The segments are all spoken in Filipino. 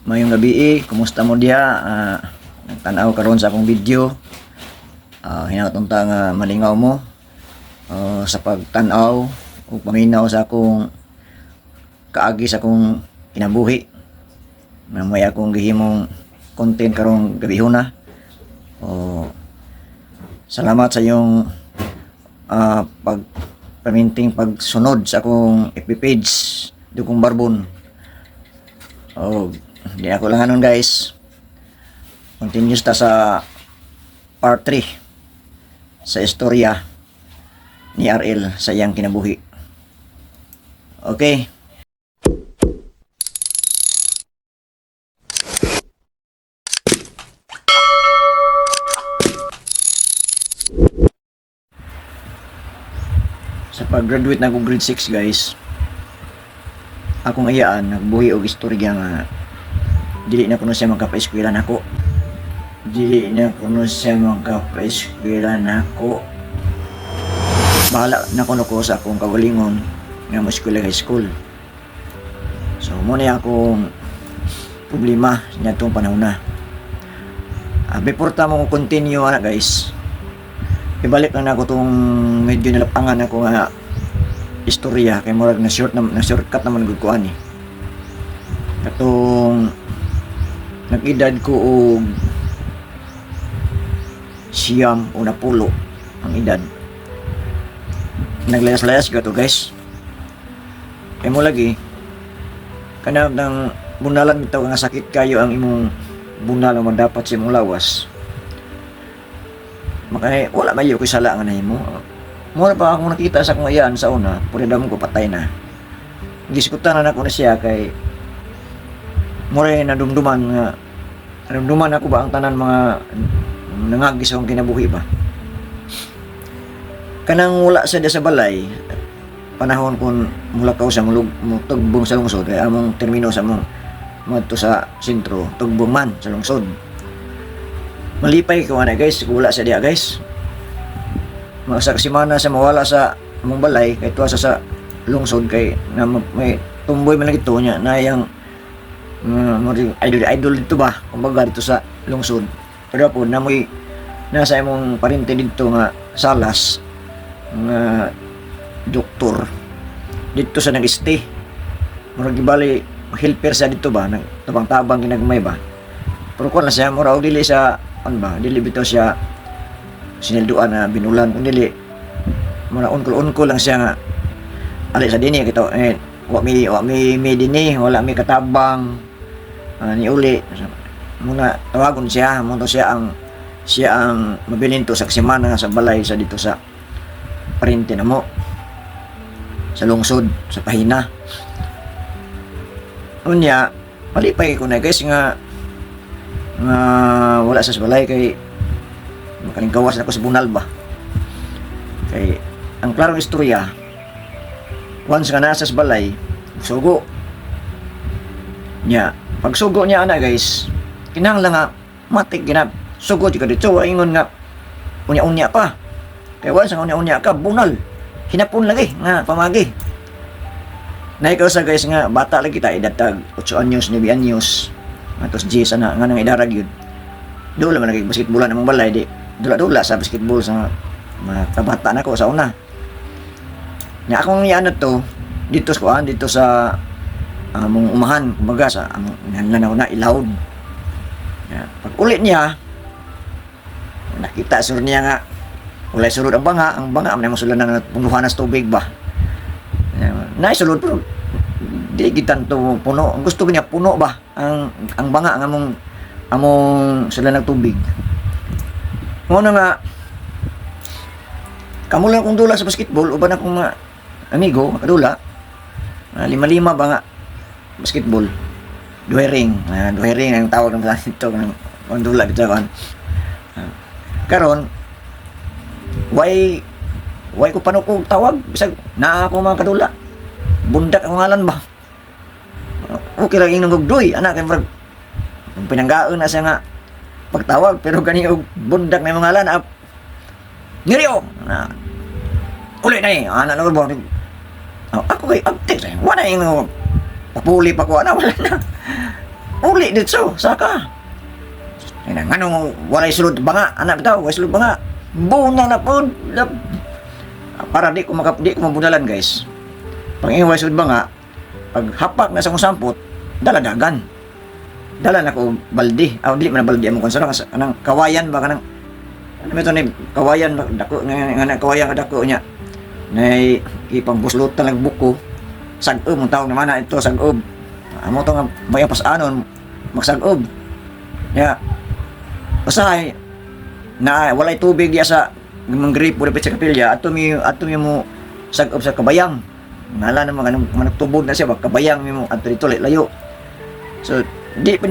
Mayong gabi, kumusta mo diha? Tanaw karon sa akong video. Hinatunta nga malingaw mo sa pagtanaw o paminaw sa akong kaagi sa akong kinabuhi. May akong gihimong content karong gabi na. Salamat sa iyong pagsunod sa akong FB page Dugong Barbon. Di ako lang anon guys. Continuous ta sa part 3 sa istorya ni RL sa iyang kinabuhi. Okay. Sa pag-graduate na ako grade 6 guys, akong ayaan nagbuhi og istorya nga dili na kuno siya magkapa-eskwela nako. Bahala na kuno ko sa akong kagalingon nga mo eskwela high school. So mo na akong problema nitong panahon na. Before ta mo continue ana guys, ibalik lang ako tong medyo nalapangan ako nga istorya kay murag na shortcut naman gud ko ani. Katong nag-edad ko og siyam o napulo ang edad. Naglayas-layas ka to guys. Kaya mo lagi kana ng bunalan bitaw nga sakit kayo ang imong bunal mo dapat sa imong lawas. Makay wala mayo ko sala nga nahimo. Mura pa akong nakita sa akong ayaan sa una, pwede daw ko patay na. Diskutan na ako na siya kay mura nadumduman ako ba ang tanan mga nangagis akong kinabuhi ba. Kanang wala sa sa balay, panahon kung mulakaw sa tugbong sa lungsod, kaya among termino sa mong madto sa sentro, tugbong man sa lungsod. Malipay ko na guys, wala sa diya guys. Magsasimana sa mawala sa among balay, kay tuwa sa lungsod kay na may tumboy man ito niya na yung idol dito ba kumbaga dito sa lungsod. Pero po namoy nasa imong parente dito nga salas nga doktor dito sa nag-stay murag gibali helper sa dito ba tabang-tabang ginagmay ba. Pero ko na siya murag dili sa dili bitaw siya sinilduan na binulan kundi murag unkol lang siya nga ali sa dinhi kito wa mi dinhi wala mi katabang ni uli muna tawagon siya mo siya ang mabilinto sa semana sa balay sa dito sa parente na mo sa lungsod sa pahina. Unya malipay ko na guys nga wala sa balay kay makalingkawas na ko sa bunal ba kay ang klarong istorya once nga nasa sa balay sugo niya. Pag sugo niya ana guys, kinahanglan nga matik ginab sugo jud dito ingon nga unya-unya pa. Kay once nga unya-unya ka bunal. Hinapon lagi nga pamagi. Nay ka sa guys nga bata lagi ta edad tag 8 anyos, 9 anyos. Atos 10 ana nga nang idarag yun. Dula man naging basketball namang balay di. Dula-dula sa basketball sa mga kabata na ko sa una. Nya akong yan to dito sa among umahan kumbaga sa among nananaw na ilawod. Pag ulit niya nakita sur niya nga walay sulod ang banga may masulan na punuhan ng tubig ba. Naisulod pero di gitan to puno. Ang gusto niya puno ba ang banga ang among sulan ng tubig. Ngono nga kamo lang kung dula sa basketball uban akong mga amigo makadula. Lima-lima ba nga basketball duhering ang tawag ng ito ng kondula dito kan karon why ko paano ko tawag bisag na ako mga kadula bundak ang ngalan ba okay lang yung nagugdoy anak kay murag pinanggaon na siya nga pagtawag pero gani og bundak na mga ngalan Nirio na uli na anak na ko ako kay update wala yung papuli pa ko wala na uli dito, saka. Ay na, ngano, walay sulod ba nga, anak bitaw, walay sulod ba nga. Buna na po, para di ko mabunalan guys. Pag walay sulod ba nga, pag hapak na sa kong sampot, daladagan. Dala na ko baldi, dili man na baldi among konsara, kanang kawayan ba, kanang, ano ito ni, kawayan, dako, nga kawayan ka dako niya. Nay, ipang buslutan lang buko, sag-ob, mong tawag naman na ito, sag-ob. Amo to nga, bayang pasanon, magsag-ob. Ya, usahay na walay tubig ya sa mangrip o sa kapilya ato mi mo sag-ob sa kabayang nala na mga managtubog na siya ba kabayang mi mo ato dito layo. So di pa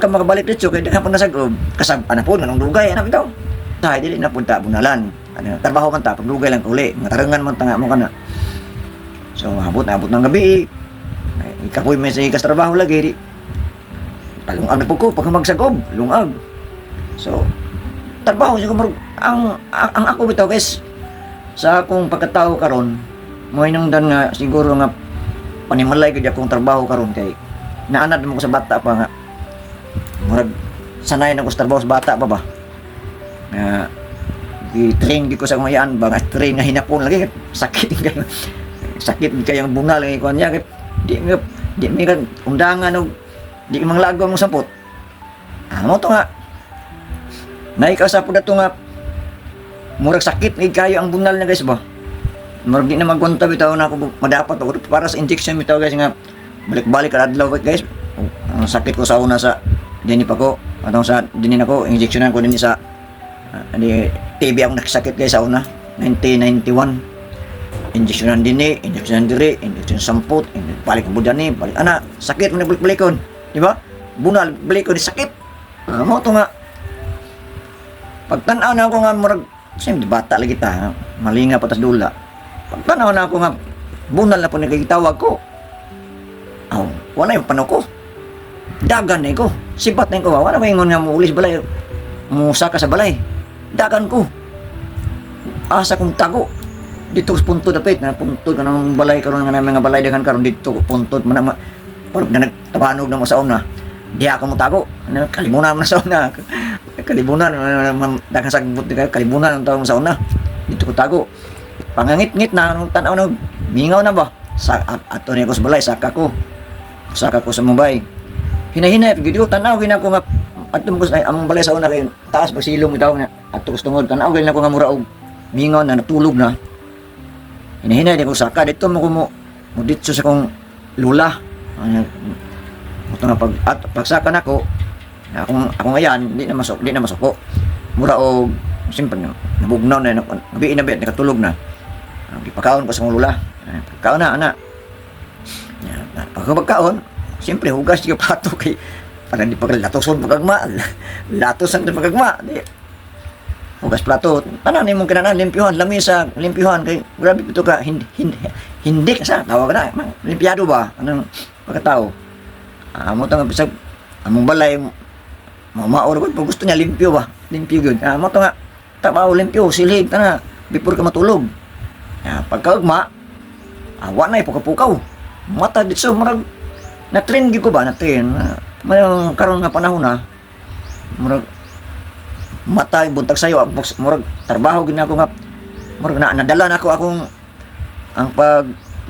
ka makabalik dito kay daghan pa nasag-ob kasab ana po nganong dugay ana bitaw sahay dili na punta bunalan ano trabaho man ta pagdugay lang kauli matarengan man tanga mo kana. So abot ng gabi ikapoy may sa ikas trabaho lagi di palungag na po ko pag magsag-ob lungag. So, trabaho siguro ang ako bitaw guys sa akong pagkatao karon mo hinungdan nga siguro nga panimalay gid akong trabaho karon kay naanad mo ko sa bata pa nga murag sanay na ko sa trabaho sa bata pa ba nga gi-train gid ko sa ngayan ba nga train nga hinapon lagi sakit kay ang bunal kay kuan niya kay di mi kan undangan og di manglagaw mo sampot mo to nga naikasapod na ito nga murag sakit ngay kayo ang bunal na guys ba murag di na magkwanta bitaw na ako madapat ako para sa injection bitaw guys nga balik-balik adlaw guys ang sakit ko sa una sa dini pa ko atong sa dini nako injectionan ko dinhi sa TB ako nakasakit guys sa una 1991 injectionan dinhi injectionan diri injection sampot balik ko budani balik ana sakit man balik-balikon di ba bunal balik ko di sakit mo to nga pagtanaw na ako nga murag siyempre bata lagi ta malinga patas dula pagtanaw na ako nga bunal na po nagkikitawag ko wala yung pano ko dagan na ko sipat na ko wala ba yung nga muulis balay musa ka sa balay dagan ko asa kong tago dito puntod na pit na puntod ka ng balay karon nga mga balay dagan karon dito puntod man parang na nagtabanog na mo sa una di ako mo tago kalimunan mo na sa una kalibunan daghang sagbot kayo kalibunan ang tawag sa una dito ko tago pangangit-ngit na tanaw na mingaw na ba sa ato niya ko sa balay saka ko sa Mumbai hinahinay video tanaw gina ko nga ato mo sa among balay sa una kay taas pagsilong itaw nga ato ko tungod tanaw gina ko nga mura og mingaw na natulog na hinahinay ko saka dito mo ko mo dito sa kong lula ito nga pagsaka na ko ako ngayon, di na masok ko. Mura o, siyempre, nabugnaw na, gabi na bet, nakatulog na. Ipakaon ko sa mga lula. Pagkaon na, anak. Pagkaon, siyempre, hugas yung pato kay, para di pagkalatoson pagkagma. Latosan na pagkagma. Hugas plato. Ano na mong kinanan, limpyuhan, lamisa, limpyuhan. Kay, grabe ito ka, hindi ka sa, tawag na, limpyado ba? Anong pagkatao? Amo tanga bisag, among balay, mauro ko gusto niya limpyo ba limpyo gyud mo to nga tabaw limpyo silig tana before ka matulog pagkaugma wa na ipukapukaw mata ditso murag na trend gyud ko ba na trend mayong karon nga panahon na murag mata buntag sayo murag trabaho gid nako nga murag nadala na ako akong ang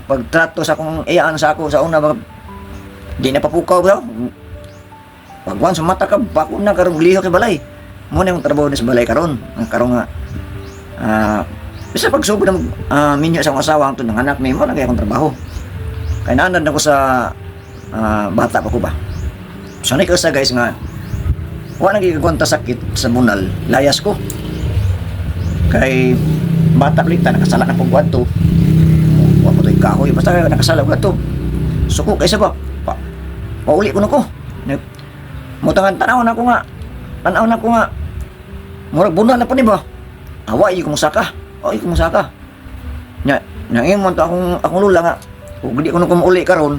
pagtrato sa akong iyaan sa ako sa una di na papukaw daw pagwan sa mata ka bako na karong liho kay balay mo na yung trabaho sa balay karon nga bisa pagsugod na minyo sa akong asawa ang tunang anak may mo na kay akong trabaho kay naanad na ko sa bata pa ko ba so na sa guys nga wala nang gigagwanta sakit sa bunal layas ko kay bata plikta nakasala na pong kwanto wa mo to kahoy basta nakasala ko to suko kaysa ba pauli ko na ko mutangan tanaw na ko nga murag bunal na po ni ba awa iyo kumusaka nya imon to akong lula nga ug di ko na kumuli karon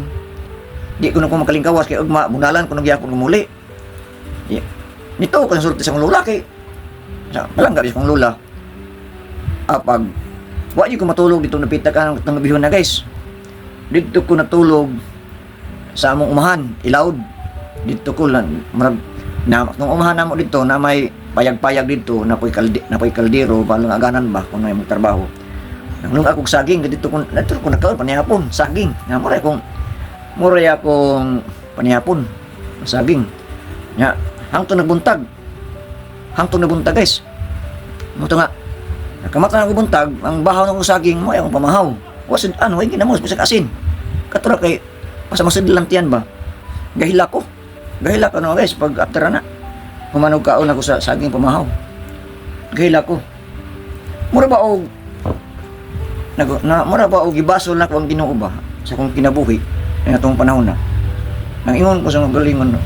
di ko na makalingkawas kay ugma bunalan ko nagyapon kumuli nito konsulta sa akong lula kay sa palangga bis akong lula pag wa iyo ko matulog dito napita ka ng bihon na guys dito ko natulog sa among umahan ilawd dito ko lang murag na nung umahan na mo dito na may payag-payag dito na po'y kaldero balang aganan ba kung may magtrabaho. Nung ako saging dito ko nakaon panihapon saging. Nga mura akong panihapon saging. Nya hangtod nabuntag. Guys. Mo to nga nakamata na ko buntag ang bahaw ng saging mo ay akong pamahaw. Wasid ano ay ginamos bisag asin. Katura kay pasamasid lang tiyan ba. Gahila ko no guys pag after na humanog kaon ako sa saging pamahaw. Gahila ko. Mura ba og mura ba og gibasol na ko ang Ginoo ba sa akong kinabuhi nga atong panahon na. Nang ingon ko sa galingon no.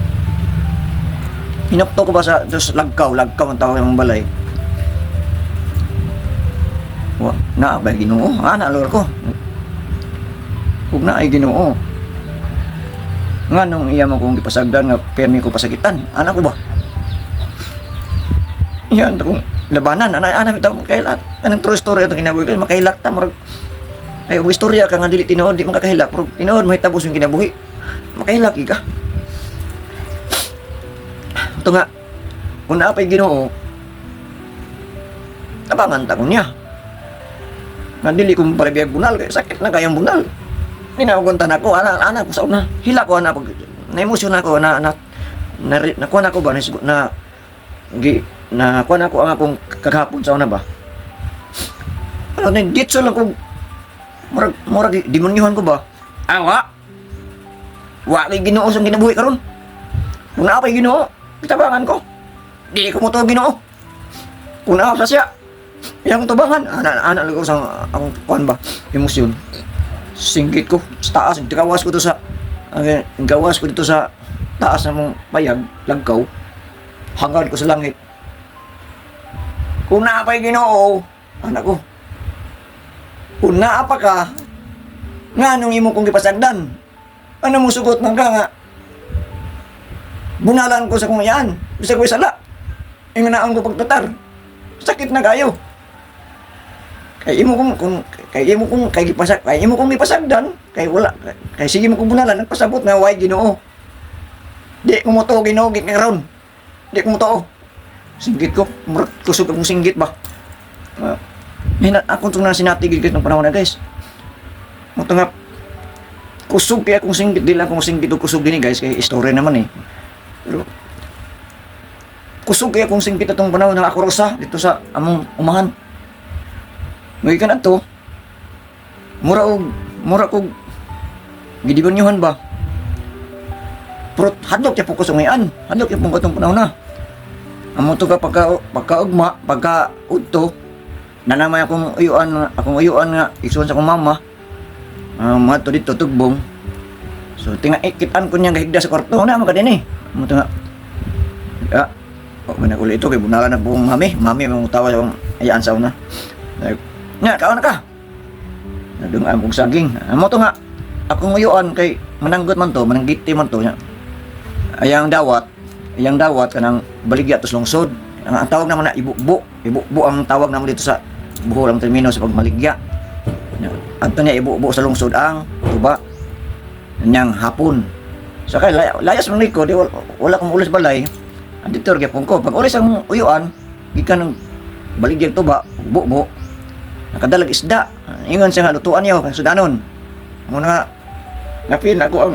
Hinapto ko ba sa lagkaw ang tawag ng balay. Na ba Ginoo? Ana lor ko. Ug na ay Ginoo. Nga nung iya mo kong gipasagdan nga permi ko pasakitan. Ana ko ba? Yan kung labanan ana bitaw kailak. Anong true story atong kinabuhi kay makailak ta murag ay og istorya ka nga dili tinuod di man kakahilak pero tinuod mahitabo yung kinabuhi. Makailak ka. Ito nga kung naapay Ginoo tabangan ta ko niya. Nga dili kong palibiyag bunal kay sakit na kayang bunal. Ninawaguntan ako ana ko sa una. Hila ko ana pag na-emosyon ako nakuha na ko ba nakuha na ko ang akong kagahapon sa una ba. Ano ditso lang ko murag demonyuhan ko ba. Wa kay Ginoo sa kinabuhi karon. Kung naa pay Ginoo, tabangan ko. Di ko mo to Ginoo. Kung naa sa siya, yang tubangan ana lang ko sa akong kuan ba, emosyon. Singgit ko sa taas, gawas ko dito sa taas ng payag, lagkaw. Hangad ko sa langit. Kung naa pay Ginoo, anak ko. Kung naa pa ka, nga nung imo kong gipasagdan, ano mo sugot man ka nga? Bunalan ko sa kong yan, bisa ko isala. Inganaan ko pagtutar. Sakit na kayo. Kay imo kong gipasagdan, kay wala, kay sige mo kong bunalan, nagpasabot nga way Ginoo. Di ko mo to Ginoo git karon. Di ko mo to. Singgit ko, kusog akong singgit ba. Ako itong sinatigil guys ng panahon na guys. Ito nga, kusog kaya akong singgit. Di lang akong singgit o kusog din guys. Kaya story naman eh. Pero, kusog kaya akong singgit itong panahon na ako rosa dito sa among umahan. Ngayon ka na ito, mura ko gidibanyuhan ba. Pero hadlok niya po ko sa ngayon. Hadlok niya po itong panahon na. Amo to ka pagkaugma, pagkaudto, nanamay akong uyuan nga isuon sa akong mama. Mga to dito tugbong. So ikitan ko niya gahigda sa kwarto na mga din eh. Amo to nga. Manakuli ito kay bunala na buong mami mong tawa sa ayaan sa una. Nya kaon na ka. Nadungan kong saging. Amo to nga. Akong uyuan kay mananggot man to, mananggiti man to nya. Ayang dawat kanang baligya tos lungsod. Ang tawag naman na ibubo ang tawag naman dito sa Bohol ang termino sa pagmaligya. Adto niya ibubo sa lungsod ang tuba niyang hapon. So kay layas man ko di wala kong ulis balay. Dito gyapon ko pag ulis ang uyuan gikan ng baligya tuba bubo nakadalag isda. Ingon siya nga lutuan niyo kay sudanon. Muna napin ako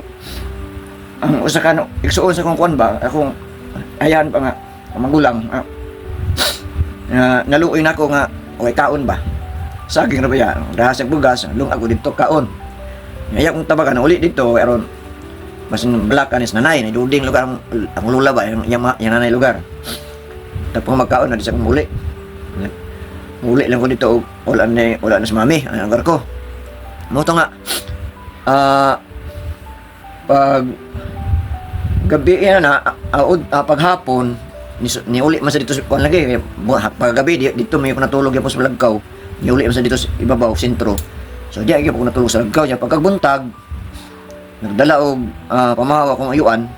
ang usa ka igsuon sa kong kuan ba akong ayan pa nga magulang naluoy na ako nga okay kaon ba saging na ba yan rahasag bugas lung ako dito kaon ngayon kong tabakan uli dito aron mas black anis nanay na duding lugar ang lula ba yung nanay lugar tapos magkaon na di sa kong muli lang ko dito wala na sa mami ang lugar ko mo to nga pag gabi na paghapon ni uli man sa dito kuan lagi paggabi dito may ko natulog yapos sa Lagkaw ni uli man sa dito sa ibabaw sentro so di ay ko natulog sa Lagkaw nya pagkabuntag nagdala og pamahaw akong ayuan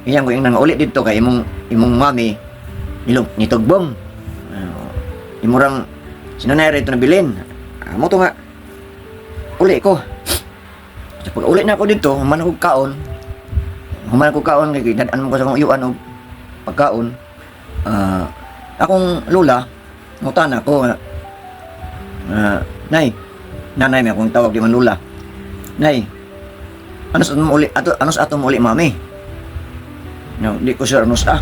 iyang ko nang uli dito kay imong mami nitugbong imurang sinanay rito na bilin mo to nga uli ko so, pag uli na ako dito man ako kaon Human ko kaon kay dadaan mo ko sa kong uyuan og pagkaon. Akong lula ngutana ko nay, nanay mi akong tawag di man lula. Nay, ano sa ato mo uli mami? No, di ko sure ano sa.